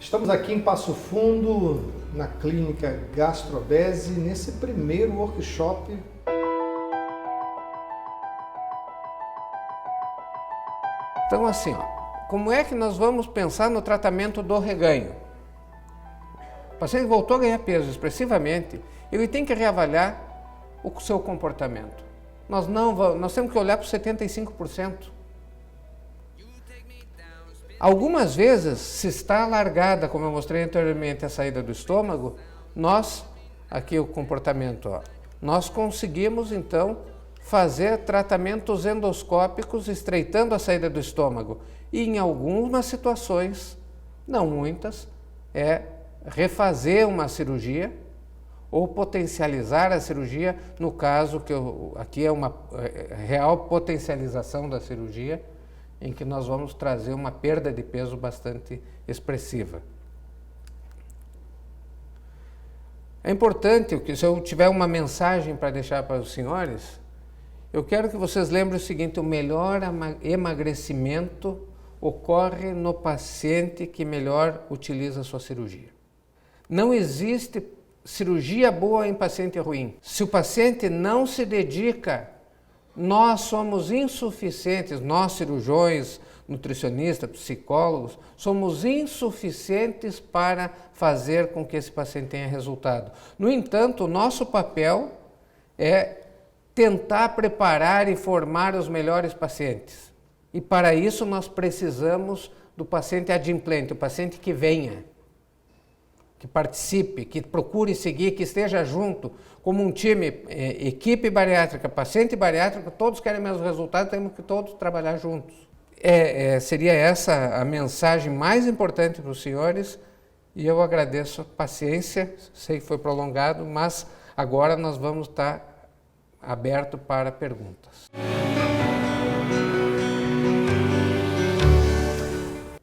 Estamos aqui em Passo Fundo, na clínica Gastrobese, nesse primeiro workshop. Então assim, como é que nós vamos pensar no tratamento do reganho? O paciente voltou a ganhar peso expressivamente, ele tem que reavaliar o seu comportamento. Nós temos que olhar para os 75%. Algumas vezes, se está alargada, como eu mostrei anteriormente, a saída do estômago, aqui o comportamento, nós conseguimos então fazer tratamentos endoscópicos estreitando a saída do estômago. E em algumas situações, não muitas, refazer uma cirurgia ou potencializar a cirurgia, no caso que aqui é uma real potencialização da cirurgia, em que nós vamos trazer uma perda de peso bastante expressiva. É importante que, se eu tiver uma mensagem para deixar para os senhores, eu quero que vocês lembrem o seguinte: o melhor emagrecimento ocorre no paciente que melhor utiliza a sua cirurgia. Não existe cirurgia boa em paciente ruim. Se o paciente não se dedica, nós somos insuficientes, nós cirurgiões, nutricionistas, psicólogos, somos insuficientes para fazer com que esse paciente tenha resultado. No entanto, o nosso papel é tentar preparar e formar os melhores pacientes. E para isso nós precisamos do paciente adimplente, o paciente que venha, que participe, que procure seguir, que esteja junto, como um time, equipe bariátrica, paciente bariátrico, todos querem o mesmo resultado, temos que todos trabalhar juntos. Seria essa a mensagem mais importante para os senhores, e eu agradeço a paciência, sei que foi prolongado, mas agora nós vamos estar aberto para perguntas.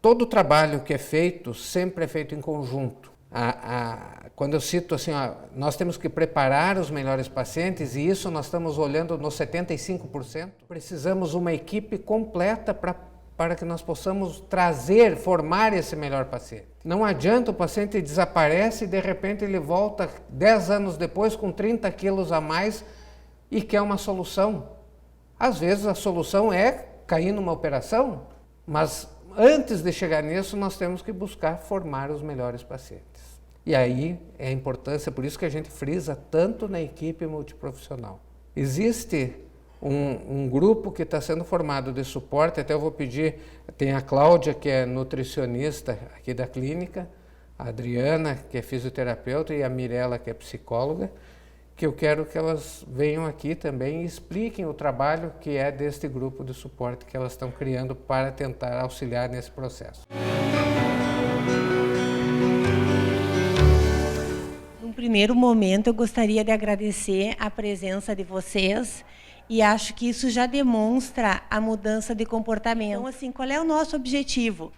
Todo o trabalho que é feito, sempre é feito em conjunto. Quando eu cito assim, nós temos que preparar os melhores pacientes, e isso nós estamos olhando nos 75%. Precisamos uma equipe completa para que nós possamos formar esse melhor paciente. Não adianta o paciente desaparece e de repente ele volta 10 anos depois com 30 quilos a mais e quer uma solução. Às vezes a solução é cair numa operação, mas antes de chegar nisso nós temos que buscar formar os melhores pacientes. E aí é a importância, por isso que a gente frisa tanto na equipe multiprofissional. Existe um grupo que está sendo formado de suporte, até eu vou pedir, tem a Cláudia, que é nutricionista aqui da clínica, a Adriana, que é fisioterapeuta, e a Mirella, que é psicóloga, que eu quero que elas venham aqui também e expliquem o trabalho que é deste grupo de suporte que elas estão criando para tentar auxiliar nesse processo. No primeiro momento, eu gostaria de agradecer a presença de vocês e acho que isso já demonstra a mudança de comportamento. Então, assim, qual é o nosso objetivo?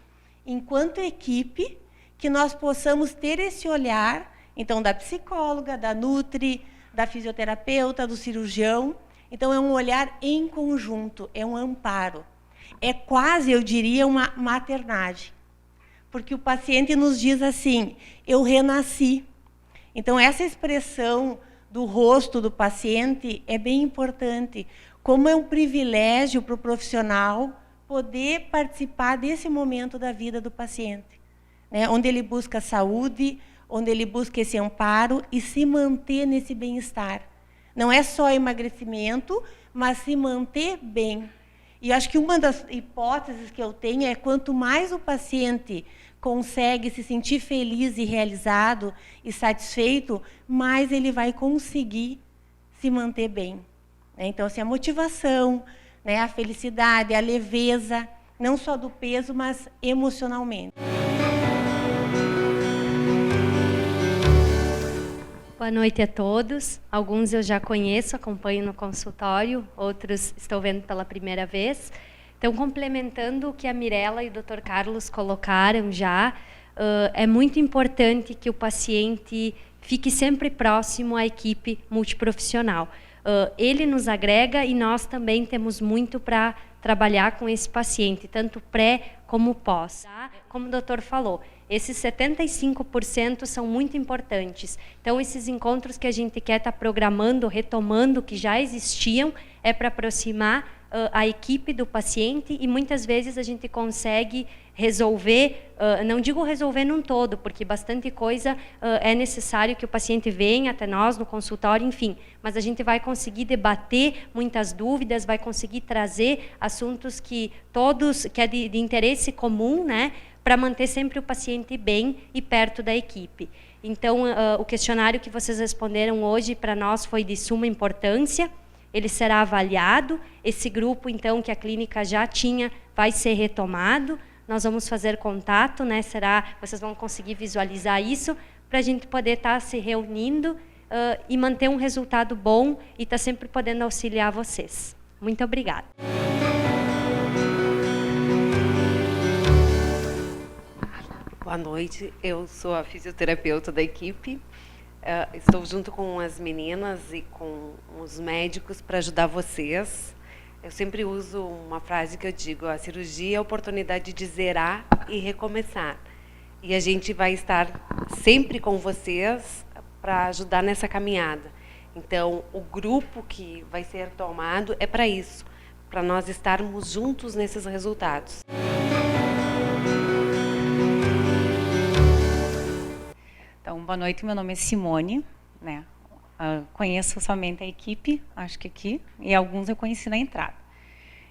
Enquanto equipe, que nós possamos ter esse olhar, então, da psicóloga, da nutri, da fisioterapeuta, do cirurgião. Então, é um olhar em conjunto, é um amparo. É quase, eu diria, uma maternagem. Porque o paciente nos diz assim: eu renasci. Então, essa expressão do rosto do paciente é bem importante. Como é um privilégio para o profissional poder participar desse momento da vida do paciente, né? Onde ele busca saúde, onde ele busca esse amparo e se manter nesse bem-estar. Não é só emagrecimento, mas se manter bem. E acho que uma das hipóteses que eu tenho é quanto mais o paciente consegue se sentir feliz e realizado e satisfeito, mais ele vai conseguir se manter bem. Então, assim, a motivação, né, a felicidade, a leveza, não só do peso, mas emocionalmente. Boa noite a todos. Alguns eu já conheço, acompanho no consultório, outros estou vendo pela primeira vez. Então, complementando o que a Mirella e o Dr. Carlos colocaram já, é muito importante que o paciente fique sempre próximo à equipe multiprofissional. Ele nos agrega e nós também temos muito para trabalhar com esse paciente, tanto pré como pós. Tá? Como o doutor falou, Esses 75% são muito importantes. Então, esses encontros que a gente quer estar programando, retomando, que já existiam, é para aproximar a equipe do paciente, e muitas vezes a gente consegue resolver, não digo resolver num todo, porque bastante coisa é necessário que o paciente venha até nós no consultório, enfim, mas a gente vai conseguir debater muitas dúvidas, vai conseguir trazer assuntos que é de interesse comum, né, para manter sempre o paciente bem e perto da equipe. Então, o questionário que vocês responderam hoje para nós foi de suma importância. Ele será avaliado, esse grupo, então, que a clínica já tinha, vai ser retomado, nós vamos fazer contato, né? Vocês vão conseguir visualizar isso, para a gente poder estar se reunindo e manter um resultado bom e estar sempre podendo auxiliar vocês. Muito obrigada. Boa noite, eu sou a fisioterapeuta da equipe. Estou junto com as meninas e com os médicos para ajudar vocês. Eu sempre uso uma frase que eu digo: a cirurgia é a oportunidade de zerar e recomeçar. E a gente vai estar sempre com vocês para ajudar nessa caminhada. Então, o grupo que vai ser tomado é para isso, para nós estarmos juntos nesses resultados. Então, boa noite, meu nome é Simone, né? Conheço somente a equipe, acho que aqui, e alguns eu conheci na entrada.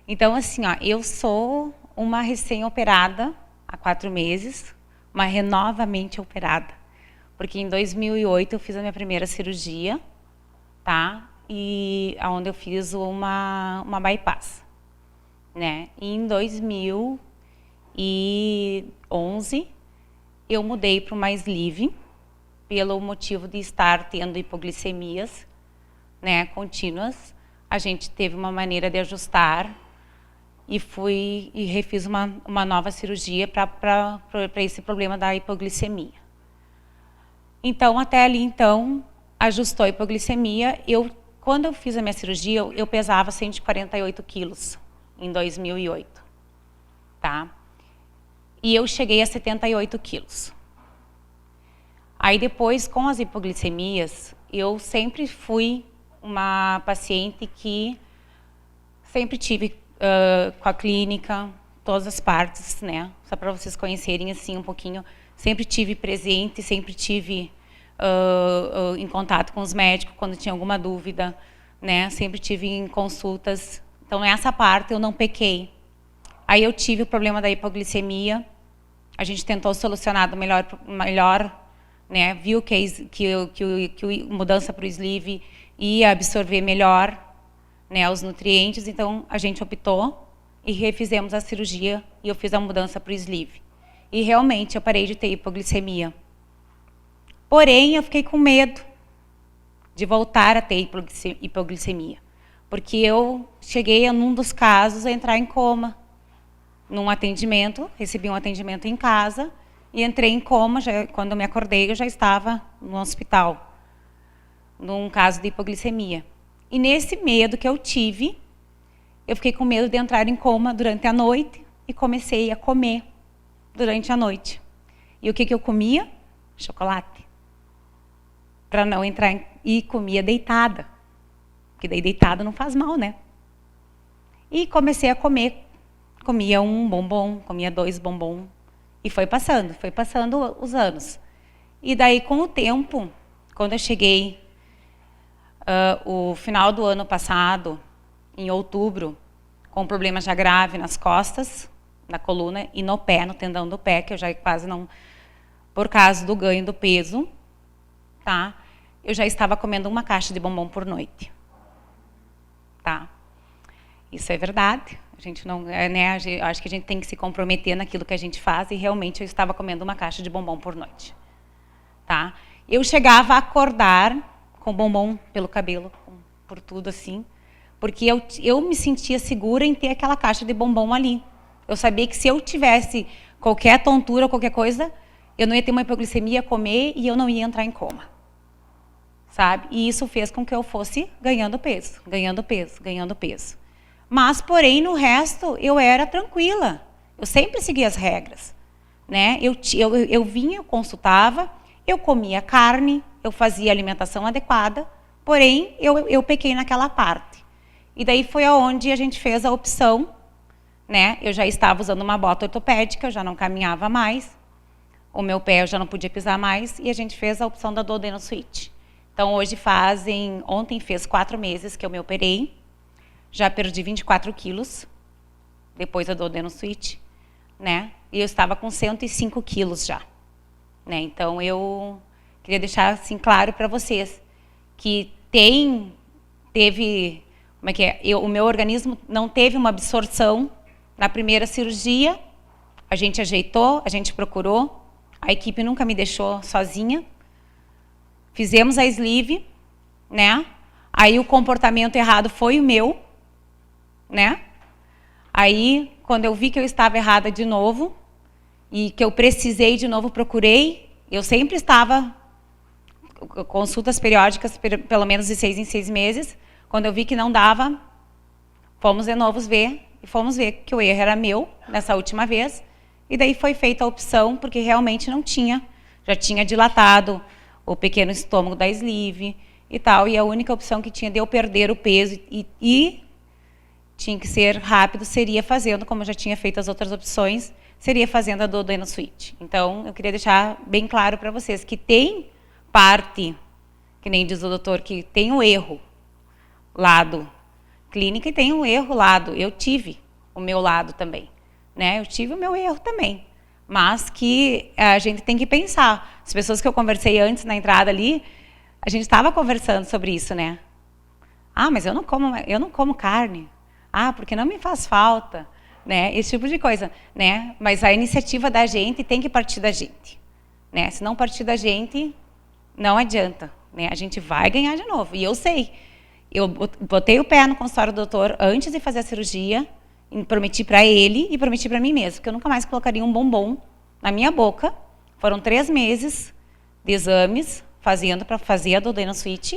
Então, assim, ó, eu sou uma recém-operada há 4 meses, uma renovamente operada, porque em 2008 eu fiz a minha primeira cirurgia, tá? E onde eu fiz uma bypass, né? E em 2011 eu mudei para uma sleeve, pelo motivo de estar tendo hipoglicemias, né, contínuas. A gente teve uma maneira de ajustar e refiz uma nova cirurgia para esse problema da hipoglicemia. Então, até ali, então, ajustou a hipoglicemia. Quando eu fiz a minha cirurgia, eu pesava 148 quilos em 2008, tá? E eu cheguei a 78 quilos. Aí depois, com as hipoglicemias, eu sempre fui uma paciente que sempre tive com a clínica, todas as partes, né? Só para vocês conhecerem assim um pouquinho, sempre tive presente, sempre tive em contato com os médicos quando tinha alguma dúvida, né? Sempre tive em consultas. Então, nessa parte eu não pequei. Aí eu tive o problema da hipoglicemia, a gente tentou solucionar do melhor, né, viu que mudança para o sleeve ia absorver melhor, né, os nutrientes, então a gente optou e refizemos a cirurgia e eu fiz a mudança para o sleeve. E realmente eu parei de ter hipoglicemia. Porém, eu fiquei com medo de voltar a ter hipoglicemia, porque eu cheguei, num dos casos, a entrar em coma, num atendimento, recebi um atendimento em casa, e entrei em coma, quando eu me acordei, eu já estava no hospital, num caso de hipoglicemia. E nesse medo que eu tive, eu fiquei com medo de entrar em coma durante a noite e comecei a comer durante a noite. E o que eu comia? Chocolate. Para não entrar e comia deitada, porque daí deitada não faz mal, né? E comecei a comer, comia 1 bombom, comia 2 bombom. E foi passando os anos. E daí, com o tempo, quando eu cheguei, o final do ano passado, em outubro, com um problema já grave nas costas, na coluna e no pé, no tendão do pé, que eu já quase não... Por causa do ganho do peso, tá? Eu já estava comendo 1 caixa de bombom por noite. Tá? Isso é verdade. A gente não, né, acho que a gente tem que se comprometer naquilo que a gente faz, e realmente eu estava comendo 1 caixa de bombom por noite. Tá? Eu chegava a acordar com bombom pelo cabelo, por tudo assim, porque eu me sentia segura em ter aquela caixa de bombom ali. Eu sabia que se eu tivesse qualquer tontura, qualquer coisa, eu não ia ter uma hipoglicemia, comer e eu não ia entrar em coma. Sabe? E isso fez com que eu fosse ganhando peso, ganhando peso, ganhando peso. Mas, porém, no resto, eu era tranquila. Eu sempre segui as regras. né? Eu vinha, eu consultava, eu comia carne, eu fazia alimentação adequada, porém eu pequei naquela parte. E daí foi aonde a gente fez a opção, né? Eu já estava usando uma bota ortopédica, eu já não caminhava mais, o meu pé eu já não podia pisar mais, e a gente fez a opção da Duodeno Switch. Então hoje ontem fez 4 meses que eu me operei, já perdi 24 quilos, depois da Duodeno Switch, né? E eu estava com 105 quilos já, né? Então eu queria deixar assim claro para vocês que teve, como é que é? O meu organismo não teve uma absorção na primeira cirurgia, a gente ajeitou, a gente procurou, a equipe nunca me deixou sozinha. Fizemos a sleeve, né? Aí o comportamento errado foi o meu, né? Aí, quando eu vi que eu estava errada de novo e que eu precisei de novo, procurei, eu sempre estava consultas periódicas, pelo menos de 6 em 6 meses. Quando eu vi que não dava, fomos de novo ver e fomos ver que o erro era meu nessa última vez. E daí foi feita a opção, porque realmente não tinha, já tinha dilatado o pequeno estômago da sleeve e tal, e a única opção que tinha de eu perder o peso e tinha que ser rápido, seria fazendo, como eu já tinha feito as outras opções, seria fazendo a Duodeno Switch. Então, eu queria deixar bem claro para vocês que tem parte, que nem diz o doutor, que tem o erro lado clínica e tem o erro lado, eu tive o meu lado também, né? Eu tive o meu erro também. Mas que a gente tem que pensar. As pessoas que eu conversei antes na entrada ali, a gente estava conversando sobre isso, né? Ah, mas eu não como carne. Ah, porque não me faz falta, né? Esse tipo de coisa, né? Mas a iniciativa da gente tem que partir da gente, né? Se não partir da gente, não adianta, né? A gente vai ganhar de novo. E eu sei. Eu botei o pé no consultório do doutor antes de fazer a cirurgia, prometi para ele e prometi para mim mesmo que eu nunca mais colocaria um bombom na minha boca. Foram 3 meses de exames para fazer a Duodeno Switch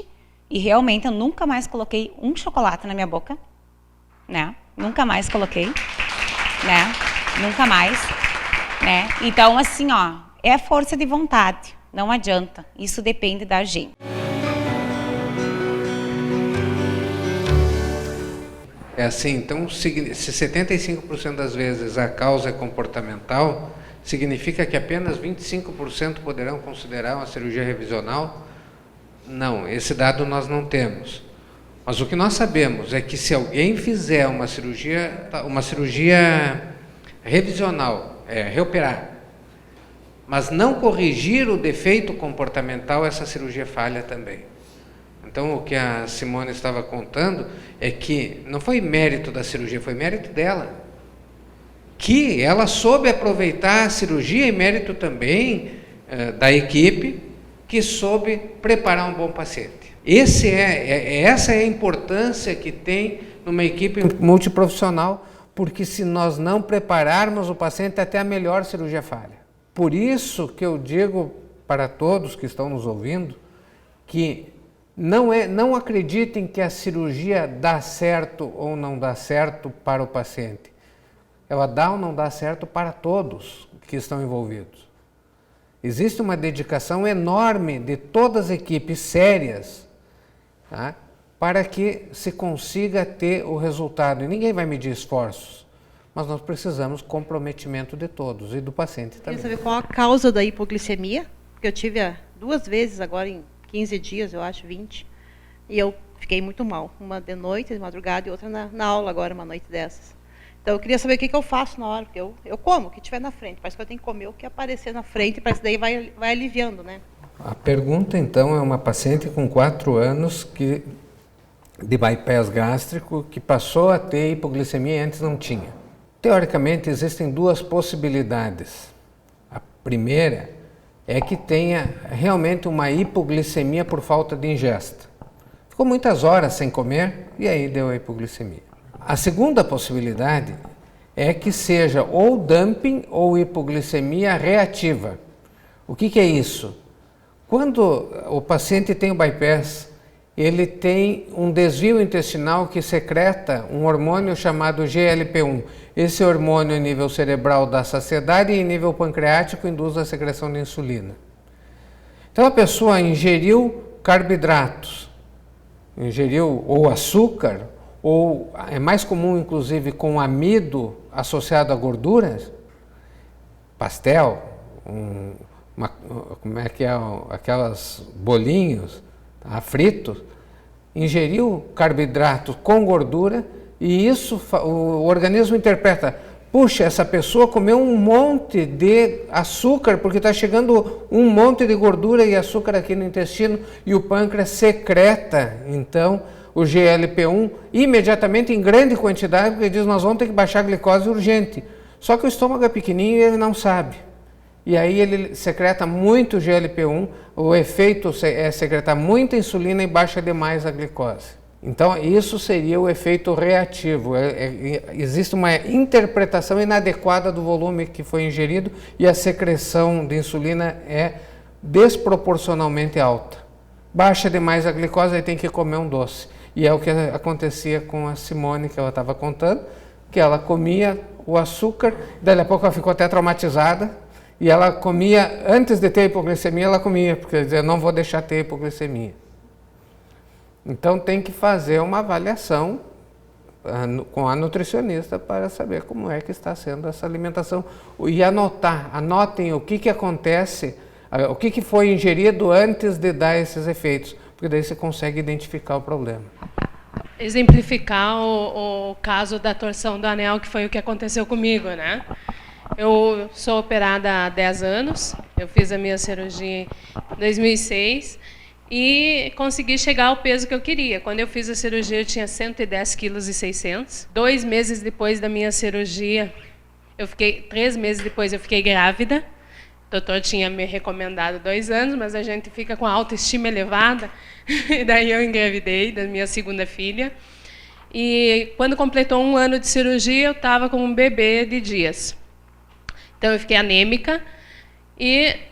e realmente eu nunca mais coloquei um chocolate na minha boca, né? Nunca mais coloquei, né? Nunca mais, né? Então assim, ó, é força de vontade, não adianta. Isso depende da gente. É assim, então, se 75% das vezes a causa é comportamental, significa que apenas 25% poderão considerar uma cirurgia revisional? Não, esse dado nós não temos. Mas o que nós sabemos é que se alguém fizer uma cirurgia revisional, reoperar, mas não corrigir o defeito comportamental, essa cirurgia falha também. Então, o que a Simone estava contando é que não foi mérito da cirurgia, foi mérito dela. Que ela soube aproveitar a cirurgia e mérito também da equipe, que soube preparar um bom paciente. Essa é a importância que tem numa equipe multiprofissional, porque se nós não prepararmos o paciente, até a melhor cirurgia falha. Por isso que eu digo para todos que estão nos ouvindo, que não acreditem que a cirurgia dá certo ou não dá certo para o paciente. Ela dá ou não dá certo para todos que estão envolvidos. Existe uma dedicação enorme de todas as equipes sérias, tá, para que se consiga ter o resultado. E ninguém vai medir esforços, mas nós precisamos comprometimento de todos e do paciente também. Queria saber qual a causa da hipoglicemia, porque eu tive 2 vezes agora em 15 dias, eu acho, 20, e eu fiquei muito mal. Uma de noite, de madrugada, e outra na aula agora, uma noite dessas. Então eu queria saber o que eu faço na hora, porque eu como o que tiver na frente, parece que eu tenho que comer o que aparecer na frente, parece que daí vai aliviando, né? A pergunta, então, é uma paciente com 4 anos de bypass gástrico que passou a ter hipoglicemia e antes não tinha. Teoricamente, existem 2 possibilidades. A primeira é que tenha realmente uma hipoglicemia por falta de ingesta. Ficou muitas horas sem comer e aí deu a hipoglicemia. A segunda possibilidade é que seja ou dumping ou hipoglicemia reativa. O que é isso? Quando o paciente tem o bypass ele tem um desvio intestinal que secreta um hormônio chamado GLP-1. Esse hormônio em nível cerebral dá saciedade e em nível pancreático induz a secreção de insulina. Então a pessoa ingeriu carboidratos, ingeriu ou açúcar, ou é mais comum inclusive com amido associado a gorduras, pastel, como é que é, aquelas bolinhos, tá, fritos, ingeriu carboidratos com gordura e isso o organismo interpreta, puxa, essa pessoa comeu um monte de açúcar porque está chegando um monte de gordura e açúcar aqui no intestino e o pâncreas secreta, então, o GLP-1 imediatamente em grande quantidade porque diz, nós vamos ter que baixar a glicose urgente. Só que o estômago é pequenininho e ele não sabe. E aí ele secreta muito GLP-1, o efeito é secretar muita insulina e baixa demais a glicose. Então isso seria o efeito reativo, existe uma interpretação inadequada do volume que foi ingerido e a secreção de insulina é desproporcionalmente alta. Baixa demais a glicose e tem que comer um doce. E é o que acontecia com a Simone que ela estava contando, que ela comia o açúcar, daí a pouco ela ficou até traumatizada, e ela comia, antes de ter hipoglicemia, ela comia, porque dizia, não vou deixar ter hipoglicemia. Então tem que fazer uma avaliação com a nutricionista para saber como é que está sendo essa alimentação. E anotem o que acontece, o que foi ingerido antes de dar esses efeitos, porque daí você consegue identificar o problema. Exemplificar o caso da torção do anel, que foi o que aconteceu comigo, né? Eu sou operada há 10 anos, eu fiz a minha cirurgia em 2006 e consegui chegar ao peso que eu queria. Quando eu fiz a cirurgia, eu tinha 110,6 kg. 2 meses depois da minha cirurgia, 3 meses depois eu fiquei grávida. O doutor tinha me recomendado 2 anos, mas a gente fica com a autoestima elevada. E daí eu engravidei da minha segunda filha. E quando completou 1 ano de cirurgia, eu estava com um bebê de dias. Então eu fiquei anêmica,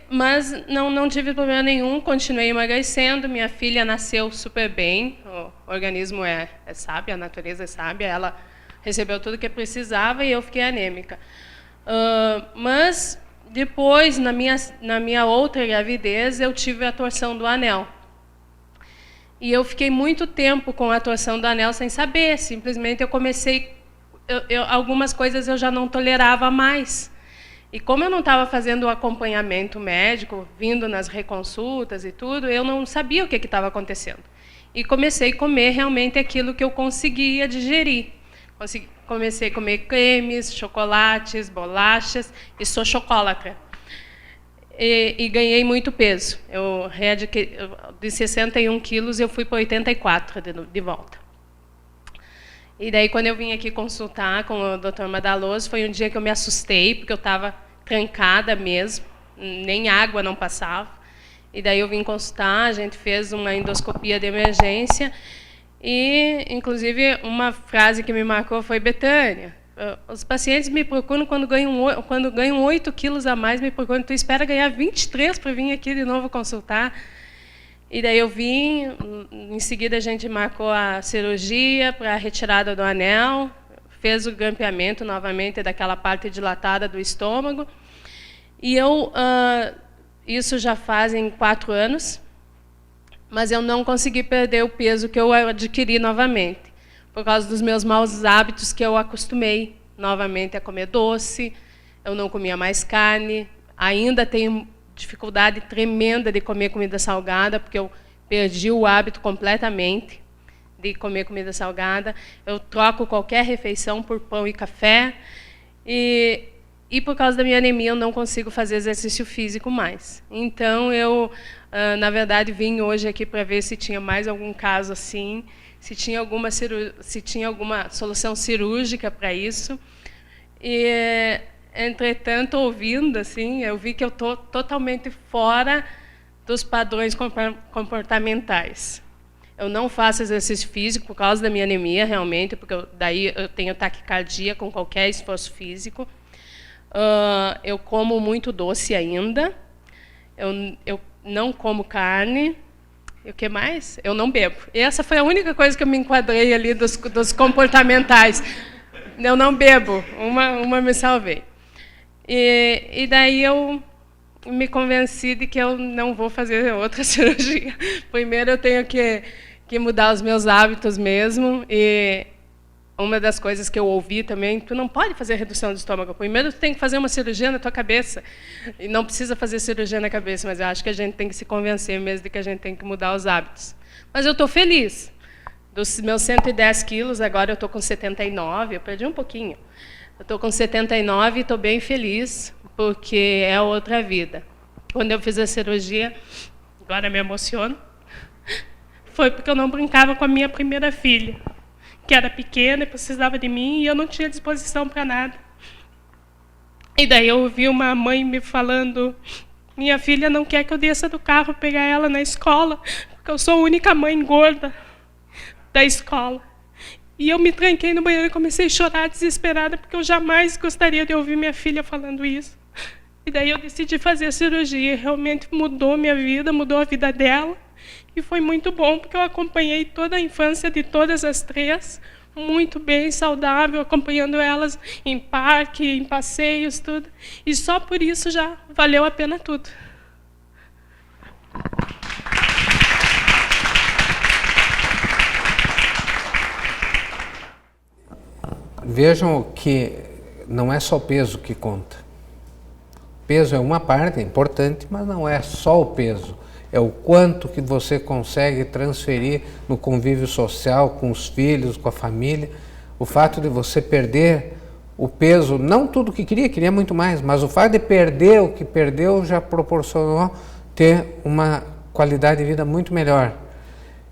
mas não tive problema nenhum, continuei emagrecendo, minha filha nasceu super bem, o organismo é sábio, a natureza é sábia, ela recebeu tudo que precisava e eu fiquei anêmica. Mas depois, na minha outra gravidez, eu tive a torção do anel. E eu fiquei muito tempo com a torção do anel sem saber, simplesmente eu comecei, algumas coisas eu já não tolerava mais. E como eu não estava fazendo o acompanhamento médico, vindo nas reconsultas e tudo, eu não sabia o que estava acontecendo. E comecei a comer realmente aquilo que eu conseguia digerir. Comecei a comer cremes, chocolates, bolachas, e sou chocolatra. E ganhei muito peso. De 61 quilos, eu fui para 84 de volta. E daí, quando eu vim aqui consultar com o Dr. Madaloso, foi um dia que eu me assustei, porque eu estava trancada mesmo, nem água não passava. E daí eu vim consultar, a gente fez uma endoscopia de emergência, e, inclusive, uma frase que me marcou foi, Betânia, os pacientes me procuram quando ganham 8 quilos a mais, me procuram, tu espera ganhar 23 para vir aqui de novo consultar. E daí eu vim, em seguida a gente marcou a cirurgia para a retirada do anel, fez o grampeamento novamente daquela parte dilatada do estômago. E isso já fazem 4 anos, mas eu não consegui perder o peso que eu adquiri novamente, por causa dos meus maus hábitos que eu acostumei novamente a comer doce, eu não comia mais carne, ainda tenho dificuldade tremenda de comer comida salgada, porque eu perdi o hábito completamente de comer comida salgada. Eu troco qualquer refeição por pão e café. E por causa da minha anemia, eu não consigo fazer exercício físico mais. Então, eu, na verdade, vim hoje aqui para ver se tinha mais algum caso assim, se tinha alguma solução cirúrgica para isso. E, entretanto, ouvindo, assim, eu vi que eu estou totalmente fora dos padrões comportamentais. Eu não faço exercício físico por causa da minha anemia, realmente, porque daí eu tenho taquicardia com qualquer esforço físico. Eu como muito doce ainda. Eu não como carne. E o que mais? Eu não bebo. E essa foi a única coisa que eu me enquadrei ali dos comportamentais. Eu não bebo. Uma me salvei. E daí eu me convenci de que eu não vou fazer outra cirurgia. Primeiro eu tenho que mudar os meus hábitos mesmo. E uma das coisas que eu ouvi também, tu não pode fazer redução do estômago. Primeiro tu tem que fazer uma cirurgia na tua cabeça. E não precisa fazer cirurgia na cabeça, mas eu acho que a gente tem que se convencer mesmo de que a gente tem que mudar os hábitos. Mas eu estou feliz. Dos meus 110 quilos, agora eu estou com 79, eu perdi um pouquinho. Eu estou com 79 e estou bem feliz, porque é outra vida. Quando eu fiz a cirurgia, agora me emociono, foi porque eu não brincava com a minha primeira filha, que era pequena e precisava de mim, e eu não tinha disposição para nada. E daí eu ouvi uma mãe me falando, minha filha não quer que eu desça do carro pegar ela na escola, porque eu sou a única mãe gorda da escola. E eu me tranquei no banheiro e comecei a chorar desesperada, porque eu jamais gostaria de ouvir minha filha falando isso. E daí eu decidi fazer a cirurgia, e realmente mudou minha vida, mudou a vida dela. E foi muito bom, porque eu acompanhei toda a infância de todas as três, muito bem, saudável, acompanhando elas em parque, em passeios, tudo. E só por isso já valeu a pena tudo. Vejam que não é só o peso que conta. O peso é uma parte, é importante, mas não é só o peso. É o quanto que você consegue transferir no convívio social, com os filhos, com a família. O fato de você perder o peso, não tudo que queria muito mais, mas o fato de perder o que perdeu já proporcionou ter uma qualidade de vida muito melhor.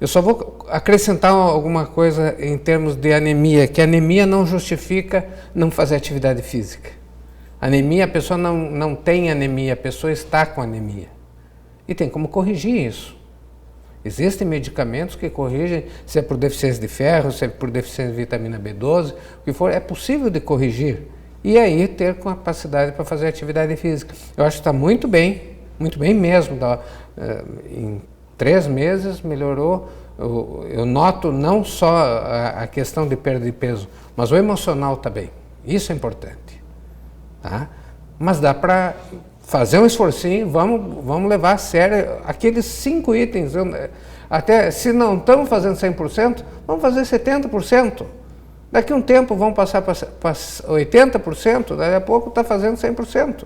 Eu só vou acrescentar alguma coisa em termos de anemia, que a anemia não justifica não fazer atividade física. Anemia, a pessoa não tem anemia, a pessoa está com anemia. E tem como corrigir isso. Existem medicamentos que corrigem, se é por deficiência de ferro, se é por deficiência de vitamina B12, o que for, é possível de corrigir. E aí ter capacidade para fazer atividade física. Eu acho que está muito bem mesmo. Em 3 meses melhorou. Eu noto não só a questão de perda de peso, mas o emocional também. Isso é importante. Tá? Mas dá para fazer um esforcinho, vamos levar a sério aqueles 5 itens. Até se não estamos fazendo 100%, vamos fazer 70%. Daqui a um tempo vamos passar para 80%, daqui a pouco está fazendo 100%.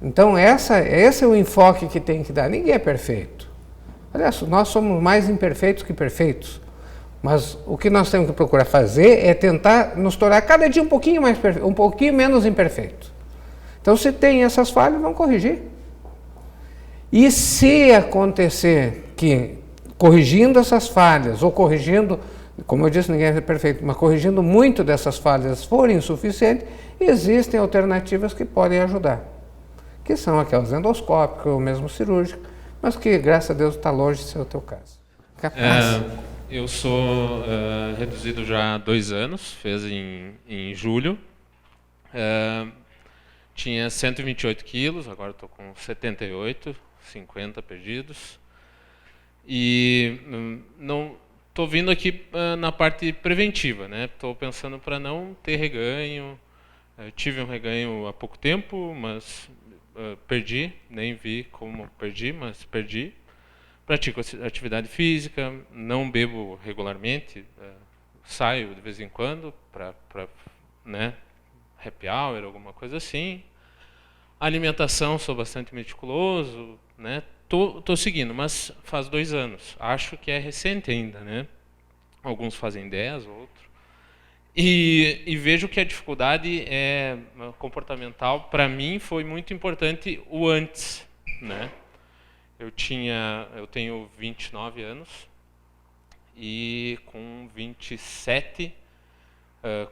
Então esse é o enfoque que tem que dar. Ninguém é perfeito. Aliás, nós somos mais imperfeitos que perfeitos. Mas o que nós temos que procurar fazer é tentar nos tornar cada dia um pouquinho menos imperfeito. Então, se tem essas falhas, vamos corrigir. E se acontecer que, corrigindo essas falhas, ou corrigindo, como eu disse, ninguém é perfeito, mas corrigindo muito dessas falhas forem insuficientes, existem alternativas que podem ajudar, que são aquelas endoscópicas ou mesmo cirúrgicas, mas que, graças a Deus, está longe de ser o teu caso. Capaz. Eu sou reduzido já há 2 anos, fez em julho. Tinha 128 quilos, agora estou com 78, 50 perdidos. E não estou vindo aqui na parte preventiva, né? Estou pensando para não ter reganho. Tive um reganho há pouco tempo, mas perdi, nem vi como perdi, mas perdi. Pratico atividade física, não bebo regularmente, saio de vez em quando para né, happy hour, alguma coisa assim. Alimentação, sou bastante meticuloso, né? Tô seguindo, mas faz 2 anos. Acho que é recente ainda, né? Alguns fazem 10, outros. E vejo que a dificuldade comportamental, para mim, foi muito importante o antes, né? Eu tenho 29 anos e com 27,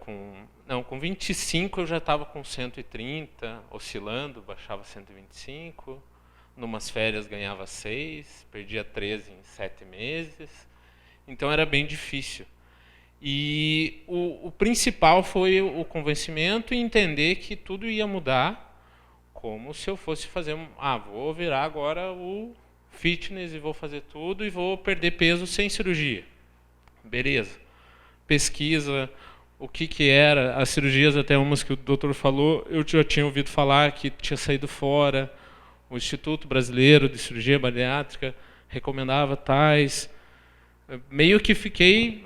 com 25 eu já estava com 130, oscilando, baixava 125, numas férias ganhava 6, perdia 13 em 7 meses, então era bem difícil. E o principal foi o convencimento e entender que tudo ia mudar, como se eu fosse fazer vou virar agora o fitness e vou fazer tudo e vou perder peso sem cirurgia. Beleza. Pesquisa, o que era, as cirurgias, até umas que o doutor falou, eu já tinha ouvido falar que tinha saído fora, o Instituto Brasileiro de Cirurgia Bariátrica recomendava tais. Meio que fiquei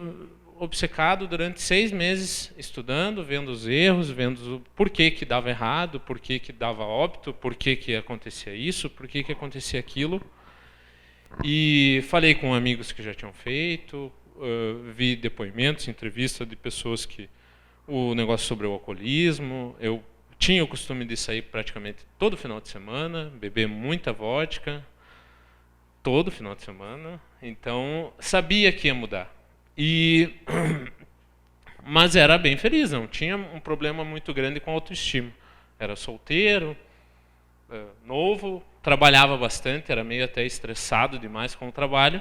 obcecado durante 6 meses estudando, vendo os erros, vendo por que dava errado, por que dava óbito, por que acontecia isso, por que acontecia aquilo. E falei com amigos que já tinham feito, vi depoimentos, entrevistas de pessoas que o negócio sobre o alcoolismo. Eu tinha o costume de sair praticamente todo final de semana, beber muita vodka, todo final de semana, então sabia que ia mudar. Mas era bem feliz, não tinha um problema muito grande com a autoestima. Era solteiro, novo, trabalhava bastante, era meio até estressado demais com o trabalho,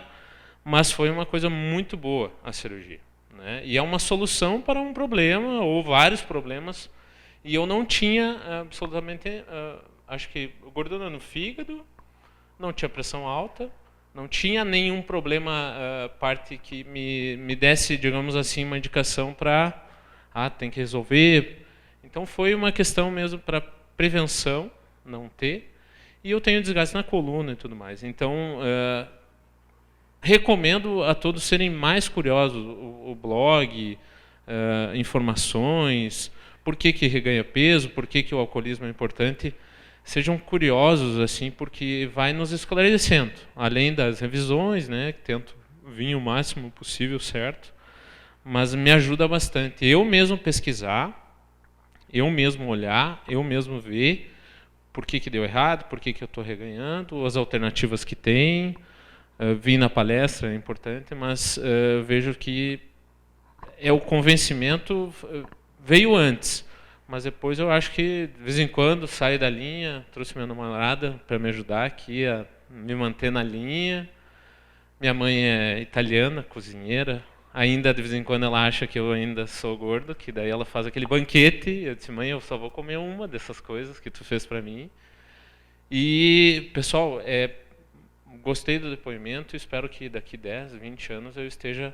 mas foi uma coisa muito boa a cirurgia, né? E é uma solução para um problema, ou vários problemas, e eu não tinha absolutamente, acho que gordura no fígado, não tinha pressão alta, não tinha nenhum problema, parte que me desse, digamos assim, uma indicação para, tem que resolver. Então foi uma questão mesmo para prevenção, não ter. E eu tenho desgaste na coluna e tudo mais. Então, recomendo a todos serem mais curiosos. O blog, informações, por que reganha peso, por que o alcoolismo é importante. Sejam curiosos, assim, porque vai nos esclarecendo. Além das revisões, né, que tento vir o máximo possível certo, mas me ajuda bastante. Eu mesmo pesquisar, eu mesmo olhar, eu mesmo ver por que deu errado, por que eu estou reganhando, as alternativas que tem. Vim na palestra, é importante, mas vejo que o convencimento veio antes. Mas depois eu acho que, de vez em quando, saio da linha, trouxe minha namorada para me ajudar aqui a me manter na linha. Minha mãe é italiana, cozinheira. Ainda, de vez em quando, ela acha que eu ainda sou gordo, que daí ela faz aquele banquete. Eu disse, mãe, eu só vou comer uma dessas coisas que tu fez para mim. E, pessoal, gostei do depoimento e espero que daqui 10, 20 anos eu esteja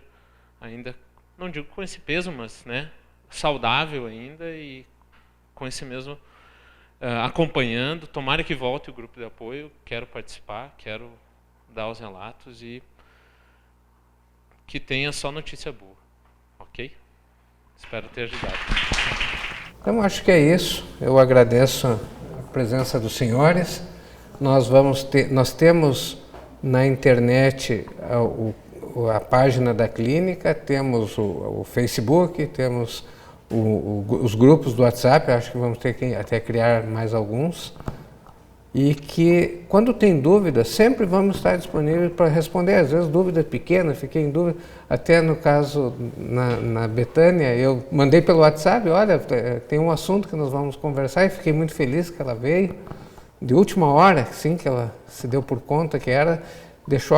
ainda, não digo com esse peso, mas, né, saudável ainda e com esse mesmo acompanhando. Tomara que volte o grupo de apoio, quero participar, quero dar os relatos e que tenha só notícia boa, ok? Espero ter ajudado. Então acho que é isso. Eu agradeço a presença dos senhores. Nós temos na internet a página da clínica, temos o Facebook, temos os grupos do WhatsApp, acho que vamos ter que até criar mais alguns, e que quando tem dúvida, sempre vamos estar disponíveis para responder. Às vezes dúvida pequena, fiquei em dúvida, até no caso na Betânia, eu mandei pelo WhatsApp, olha, tem um assunto que nós vamos conversar, e fiquei muito feliz que ela veio, de última hora, sim, que ela se deu por conta que era, deixou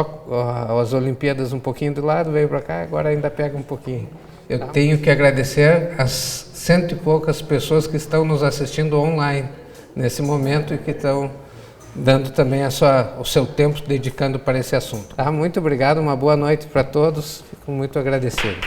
as Olimpíadas um pouquinho de lado, veio para cá, agora ainda pega um pouquinho. Eu tenho que agradecer as 100 e poucas pessoas que estão nos assistindo online nesse momento e que estão dando também o seu tempo dedicando para esse assunto. Tá? Muito obrigado, uma boa noite para todos, fico muito agradecido.